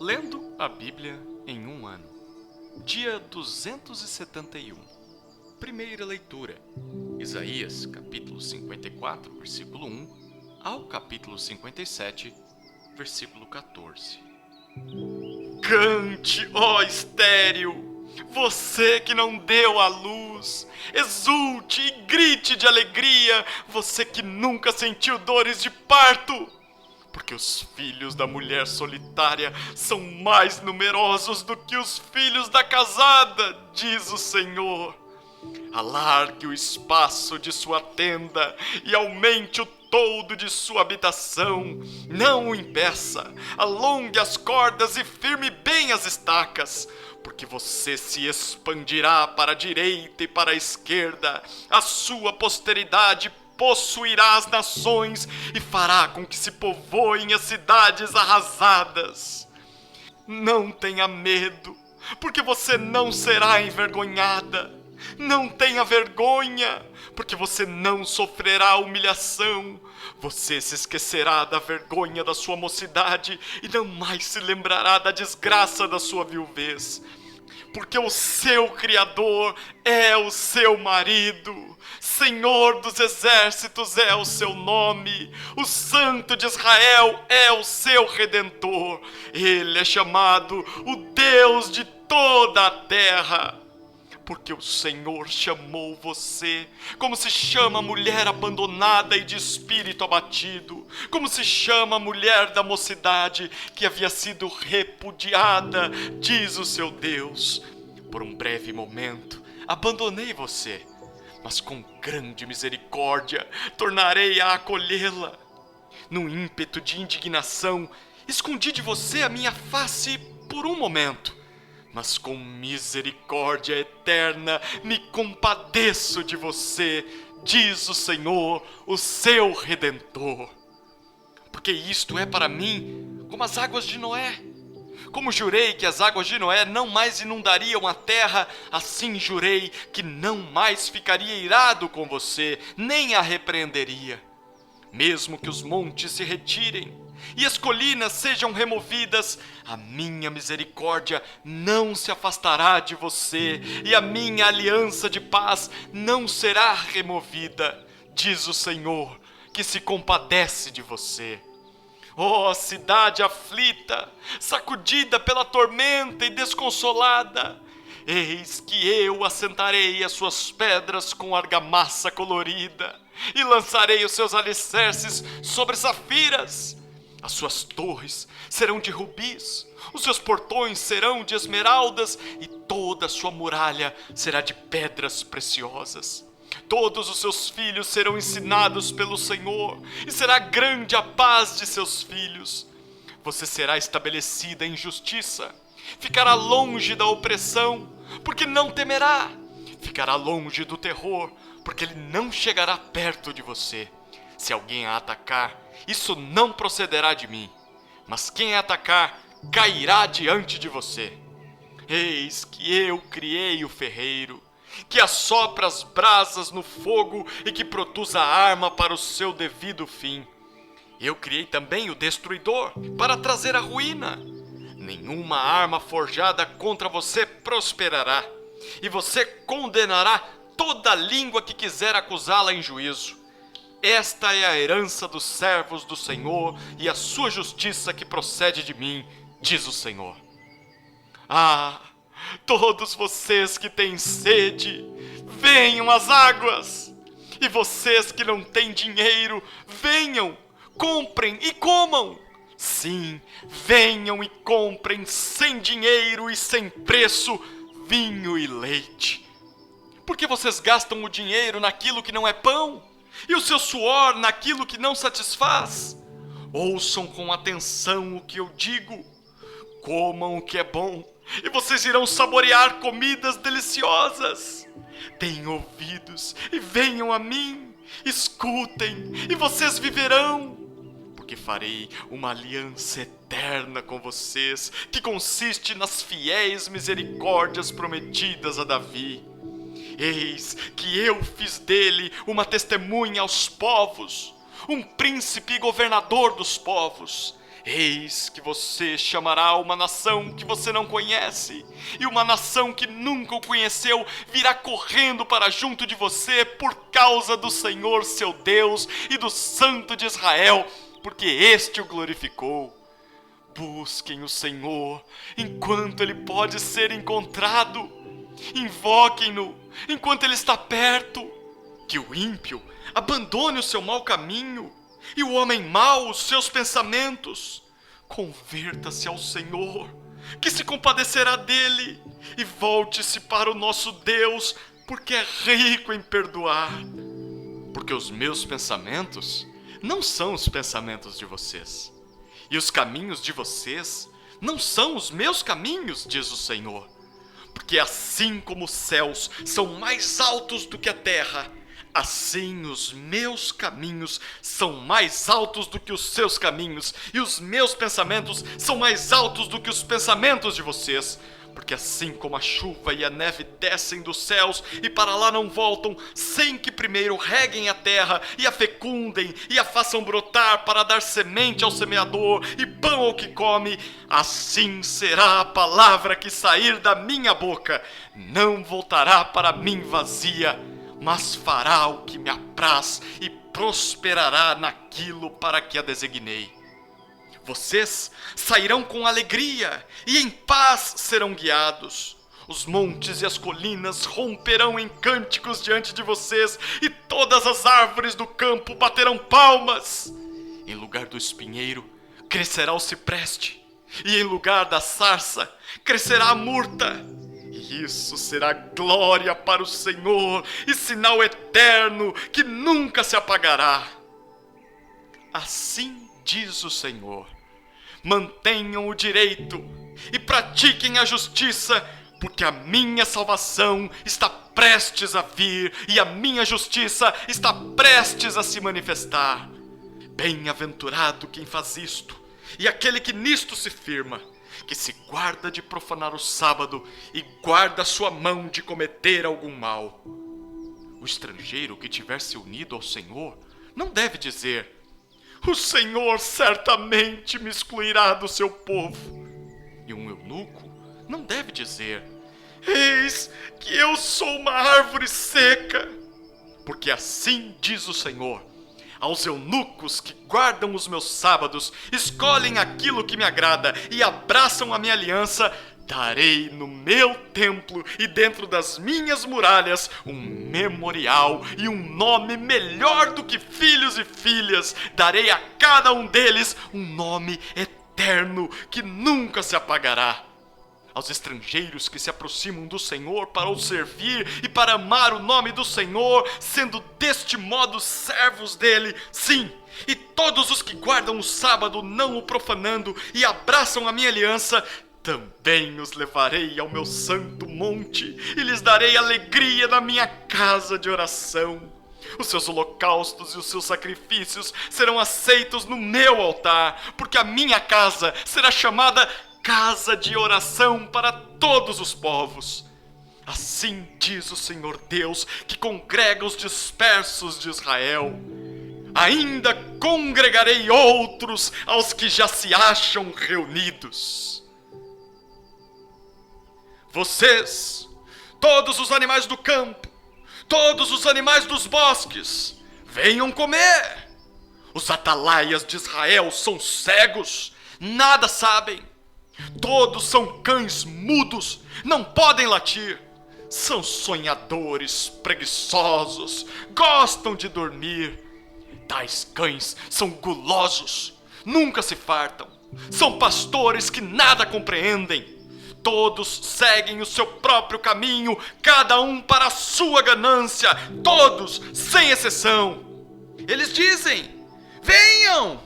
Lendo a Bíblia em um ano. Dia 271. Primeira leitura. Isaías, capítulo 54, versículo 1, ao capítulo 57, versículo 14. Cante, ó estéril, você que não deu à luz. Exulte e grite de alegria, você que nunca sentiu dores de parto. Porque os filhos da mulher solitária são mais numerosos do que os filhos da casada, diz o Senhor. Alargue o espaço de sua tenda e aumente o toldo de sua habitação. Não o impeça, alongue as cordas e firme bem as estacas, porque você se expandirá para a direita e para a esquerda. A sua posteridade possuirá as nações e fará com que se povoem as cidades arrasadas. Não tenha medo, porque você não será envergonhada. Não tenha vergonha, porque você não sofrerá humilhação. Você se esquecerá da vergonha da sua mocidade e não mais se lembrará da desgraça da sua viuvez. Porque o seu Criador é o seu marido, Senhor dos exércitos é o seu nome, o Santo de Israel é o seu Redentor. Ele é chamado o Deus de toda a terra. Porque o Senhor chamou você, como se chama a mulher abandonada e de espírito abatido, como se chama a mulher da mocidade que havia sido repudiada, diz o seu Deus. Por um breve momento abandonei você, mas com grande misericórdia tornarei a acolhê-la. Num ímpeto de indignação, escondi de você a minha face por um momento, mas com misericórdia eterna me compadeço de você, diz o Senhor, o seu Redentor. Porque isto é para mim como as águas de Noé. Como jurei que as águas de Noé não mais inundariam a terra, assim jurei que não mais ficaria irado com você, nem a repreenderia. Mesmo que os montes se retirem e as colinas sejam removidas, a minha misericórdia não se afastará de você, e a minha aliança de paz não será removida, diz o Senhor, que se compadece de você. Ó cidade aflita, sacudida pela tormenta e desconsolada, eis que eu assentarei as suas pedras com argamassa colorida e lançarei os seus alicerces sobre safiras. As suas torres serão de rubis, os seus portões serão de esmeraldas e toda a sua muralha será de pedras preciosas. Todos os seus filhos serão ensinados pelo Senhor e será grande a paz de seus filhos. Você será estabelecida em justiça, ficará longe da opressão, porque não temerá. Ficará longe do terror, porque ele não chegará perto de você. Se alguém a atacar, isso não procederá de mim, mas quem a atacar cairá diante de você. Eis que eu criei o ferreiro, que assopra as brasas no fogo e que produz a arma para o seu devido fim. Eu criei também o destruidor para trazer a ruína. Nenhuma arma forjada contra você prosperará, e você condenará toda língua que quiser acusá-la em juízo. Esta é a herança dos servos do Senhor e a sua justiça que procede de mim, diz o Senhor. Ah, todos vocês que têm sede, venham às águas. E vocês que não têm dinheiro, venham, comprem e comam. Sim, venham e comprem sem dinheiro e sem preço vinho e leite. Porque vocês gastam o dinheiro naquilo que não é pão e o seu suor naquilo que não satisfaz. Ouçam com atenção o que eu digo. Comam o que é bom e vocês irão saborear comidas deliciosas. Deem ouvidos e venham a mim. Escutem e vocês viverão. Porque farei uma aliança eterna com vocês, que consiste nas fiéis misericórdias prometidas a Davi. Eis que eu fiz dele uma testemunha aos povos, um príncipe e governador dos povos. Eis que você chamará uma nação que você não conhece, e uma nação que nunca o conheceu virá correndo para junto de você por causa do Senhor seu Deus e do Santo de Israel, porque este o glorificou. Busquem o Senhor enquanto ele pode ser encontrado. Invoquem-no enquanto ele está perto. Que o ímpio abandone o seu mau caminho e o homem mau os seus pensamentos. Converta-se ao Senhor, que se compadecerá dele, e volte-se para o nosso Deus, porque é rico em perdoar. Porque os meus pensamentos não são os pensamentos de vocês, e os caminhos de vocês não são os meus caminhos, diz o Senhor. Porque assim como os céus são mais altos do que a terra, assim os meus caminhos são mais altos do que os seus caminhos, e os meus pensamentos são mais altos do que os pensamentos de vocês. Porque assim como a chuva e a neve descem dos céus e para lá não voltam, sem que primeiro reguem a terra e a fecundem e a façam brotar para dar semente ao semeador e pão ao que come, assim será a palavra que sair da minha boca. Não voltará para mim vazia, mas fará o que me apraz e prosperará naquilo para que a designei. Vocês sairão com alegria e em paz serão guiados. Os montes e as colinas romperão em cânticos diante de vocês, e todas as árvores do campo baterão palmas. Em lugar do espinheiro crescerá o cipreste, e em lugar da sarça crescerá a murta. E isso será glória para o Senhor e sinal eterno que nunca se apagará. Assim diz o Senhor: mantenham o direito e pratiquem a justiça, porque a minha salvação está prestes a vir e a minha justiça está prestes a se manifestar. Bem-aventurado quem faz isto, e aquele que nisto se firma, que se guarda de profanar o sábado e guarda sua mão de cometer algum mal. O estrangeiro que tiver se unido ao Senhor não deve dizer: o Senhor certamente me excluirá do seu povo. E um eunuco não deve dizer: eis que eu sou uma árvore seca. Porque assim diz o Senhor: aos eunucos que guardam os meus sábados, escolhem aquilo que me agrada e abraçam a minha aliança, darei no meu templo e dentro das minhas muralhas um memorial e um nome melhor do que filhos e filhas. Darei a cada um deles um nome eterno que nunca se apagará. Aos estrangeiros que se aproximam do Senhor para o servir e para amar o nome do Senhor, sendo deste modo servos dele, sim, e todos os que guardam o sábado não o profanando e abraçam a minha aliança, também os levarei ao meu santo monte e lhes darei alegria na minha casa de oração. Os seus holocaustos e os seus sacrifícios serão aceitos no meu altar, porque a minha casa será chamada casa de oração para todos os povos. Assim diz o Senhor Deus, que congrega os dispersos de Israel. Ainda congregarei outros aos que já se acham reunidos. Vocês, todos os animais do campo, todos os animais dos bosques, venham comer. Os atalaias de Israel são cegos, nada sabem. Todos são cães mudos, não podem latir. São sonhadores, preguiçosos, gostam de dormir. Tais cães são gulosos, nunca se fartam. São pastores que nada compreendem. Todos seguem o seu próprio caminho, cada um para a sua ganância, todos, sem exceção. Eles dizem: venham,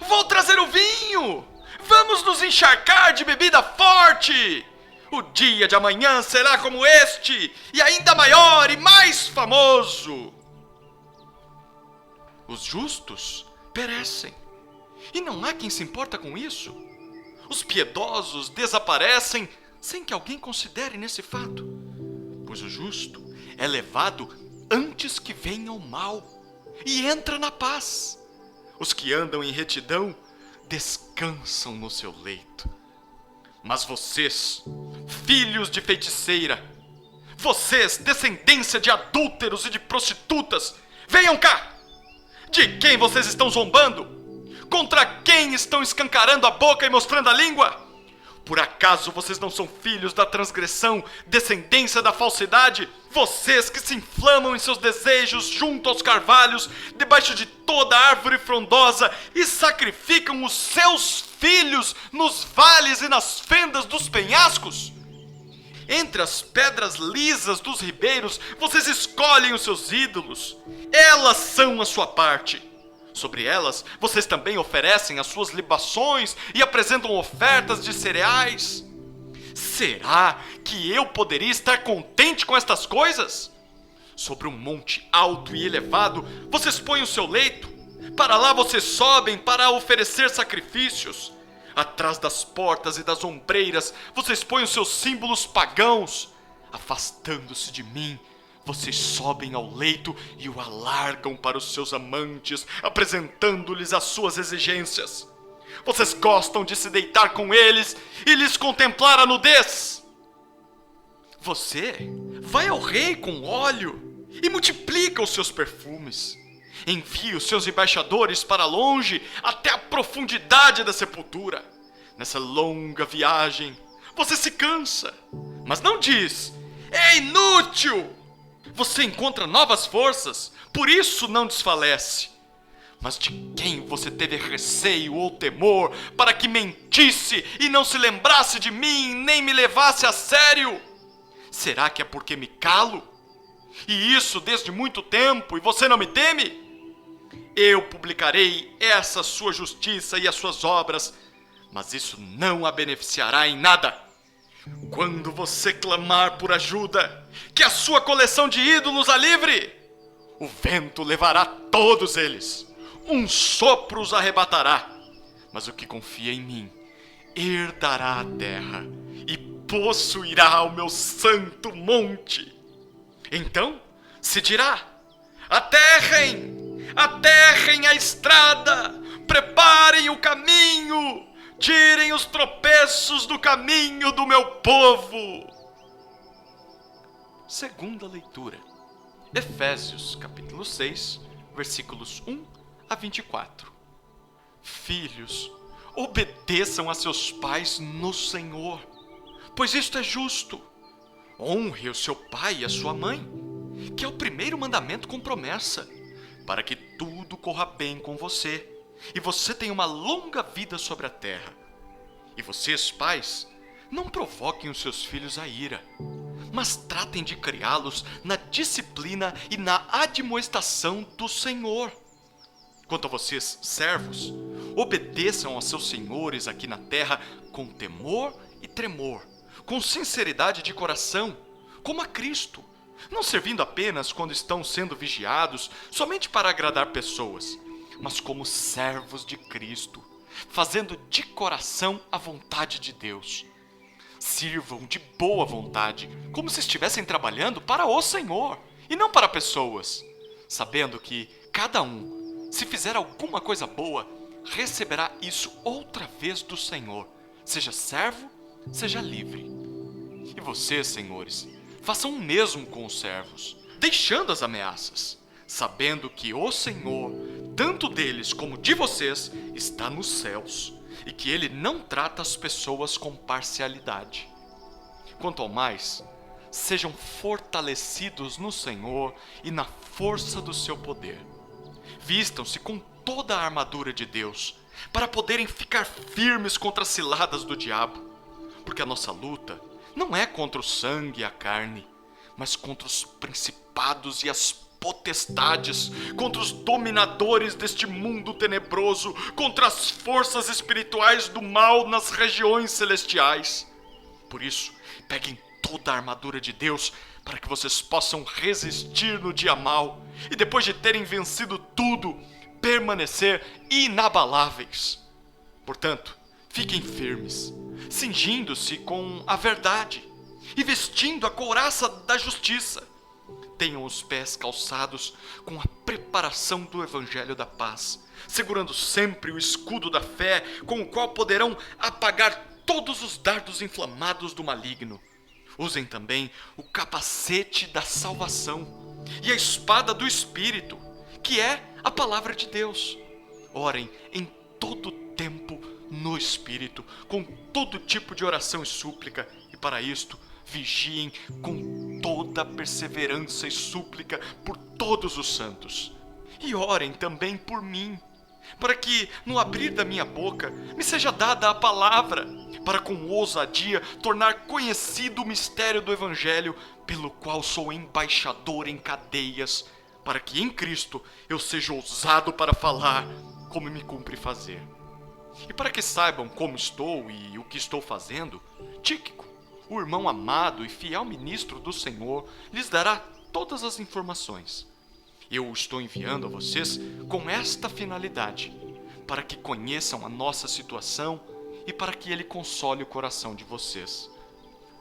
vou trazer o vinho. Vamos nos encharcar de bebida forte. O dia de amanhã será como este, e ainda maior e mais famoso. Os justos perecem, e não há quem se importa com isso. Os piedosos desaparecem sem que alguém considere nesse fato, pois o justo é levado antes que venha o mal e entra na paz. Os que andam em retidão descansam no seu leito. Mas vocês, filhos de feiticeira, vocês, descendência de adúlteros e de prostitutas, venham cá! De quem vocês estão zombando? Contra quem estão escancarando a boca e mostrando a língua? Por acaso vocês não são filhos da transgressão, descendência da falsidade? Vocês que se inflamam em seus desejos junto aos carvalhos, debaixo de toda árvore frondosa, e sacrificam os seus filhos nos vales e nas fendas dos penhascos? Entre as pedras lisas dos ribeiros, vocês escolhem os seus ídolos. Elas são a sua parte. Sobre elas, vocês também oferecem as suas libações e apresentam ofertas de cereais. Será que eu poderia estar contente com estas coisas? Sobre um monte alto e elevado, vocês põem o seu leito. Para lá vocês sobem para oferecer sacrifícios. Atrás das portas e das ombreiras, vocês põem os seus símbolos pagãos. Afastando-se de mim, vocês sobem ao leito e o alargam para os seus amantes, apresentando-lhes as suas exigências. Vocês gostam de se deitar com eles e lhes contemplar a nudez. Você vai ao rei com óleo e multiplica os seus perfumes. Envia os seus embaixadores para longe, até a profundidade da sepultura. Nessa longa viagem, você se cansa, mas não diz: é inútil! Você encontra novas forças, por isso não desfalece. Mas de quem você teve receio ou temor para que mentisse e não se lembrasse de mim, nem me levasse a sério? Será que é porque me calo? E isso desde muito tempo, e você não me teme? Eu publicarei essa sua justiça e as suas obras, mas isso não a beneficiará em nada. Quando você clamar por ajuda, que a sua coleção de ídolos a livre, o vento levará todos eles, um sopro os arrebatará, mas o que confia em mim herdará a terra e possuirá o meu santo monte. Então se dirá: aterrem a estrada, preparem o caminho, tirem os tropeços do caminho do meu povo. Segunda leitura, Efésios capítulo 6, versículos 1 a 24. Filhos, obedeçam a seus pais no Senhor, pois isto é justo. Honre o seu pai e a sua mãe, que é o primeiro mandamento com promessa, para que tudo corra bem com você e você tenha uma longa vida sobre a terra. E vocês, pais, não provoquem os seus filhos à ira, mas tratem de criá-los na disciplina e na admoestação do Senhor. Quanto a vocês, servos, obedeçam aos seus senhores aqui na terra com temor e tremor, com sinceridade de coração, como a Cristo, não servindo apenas quando estão sendo vigiados, somente para agradar pessoas, mas como servos de Cristo, fazendo de coração a vontade de Deus. Sirvam de boa vontade, como se estivessem trabalhando para o Senhor, e não para pessoas, sabendo que cada um, se fizer alguma coisa boa, receberá isso outra vez do Senhor, seja servo, seja livre. E vocês, senhores, façam o mesmo com os servos, deixando as ameaças, sabendo que o Senhor, tanto deles como de vocês, está nos céus, e que Ele não trata as pessoas com parcialidade. Quanto ao mais, sejam fortalecidos no Senhor e na força do seu poder. Vistam-se com toda a armadura de Deus, para poderem ficar firmes contra as ciladas do diabo, porque a nossa luta não é contra o sangue e a carne, mas contra os principados e as potestades, contra os dominadores deste mundo tenebroso, contra as forças espirituais do mal nas regiões celestiais. Por isso, peguem toda a armadura de Deus para que vocês possam resistir no dia mau e, depois de terem vencido tudo, permanecer inabaláveis. Portanto, fiquem firmes, cingindo-se com a verdade e vestindo a couraça da justiça. Tenham os pés calçados com a preparação do Evangelho da paz, segurando sempre o escudo da fé, com o qual poderão apagar todos os dardos inflamados do maligno. Usem também o capacete da salvação e a espada do Espírito, que é a palavra de Deus. Orem em todo tempo no Espírito, com todo tipo de oração e súplica, e para isto vigiem com toda perseverança e súplica por todos os santos. E orem também por mim, para que, no abrir da minha boca, me seja dada a palavra, para com ousadia tornar conhecido o mistério do Evangelho, pelo qual sou embaixador em cadeias, para que em Cristo eu seja ousado para falar como me cumpre fazer. E para que saibam como estou e o que estou fazendo, Tíquico, o irmão amado e fiel ministro do Senhor, lhes dará todas as informações. Eu o estou enviando a vocês com esta finalidade, para que conheçam a nossa situação e para que ele console o coração de vocês.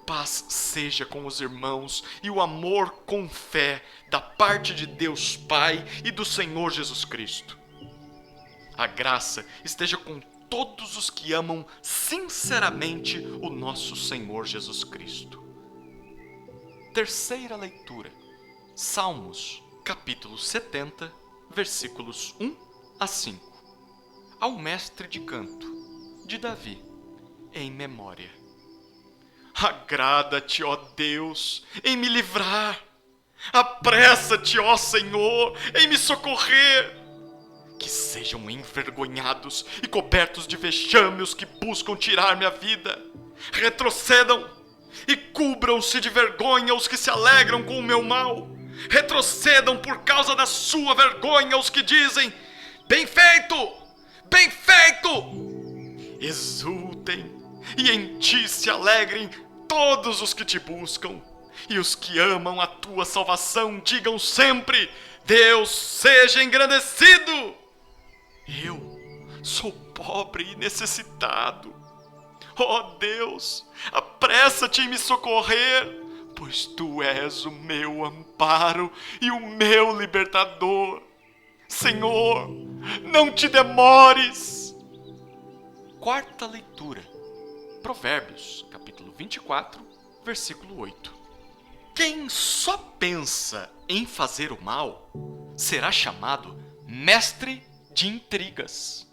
Paz seja com os irmãos e o amor com fé da parte de Deus Pai e do Senhor Jesus Cristo. A graça esteja com todos os que amam sinceramente o nosso Senhor Jesus Cristo. Terceira leitura. Salmos, capítulo 70, versículos 1 a 5. Ao mestre de canto, de Davi, em memória. Agrada-te, ó Deus, em me livrar. Apressa-te, ó Senhor, em me socorrer. Que sejam envergonhados e cobertos de vexame os que buscam tirar minha vida. Retrocedam e cubram-se de vergonha os que se alegram com o meu mal. Retrocedam por causa da sua vergonha os que dizem: bem feito, bem feito! Exultem e em ti se alegrem todos os que te buscam. E os que amam a tua salvação digam sempre: Deus seja engrandecido! Eu sou pobre e necessitado. Ó Deus, apressa-te em me socorrer, pois tu és o meu amparo e o meu libertador. Senhor, não te demores. Quarta leitura. Provérbios, capítulo 24, versículo 8. Quem só pensa em fazer o mal será chamado mestre de intrigas.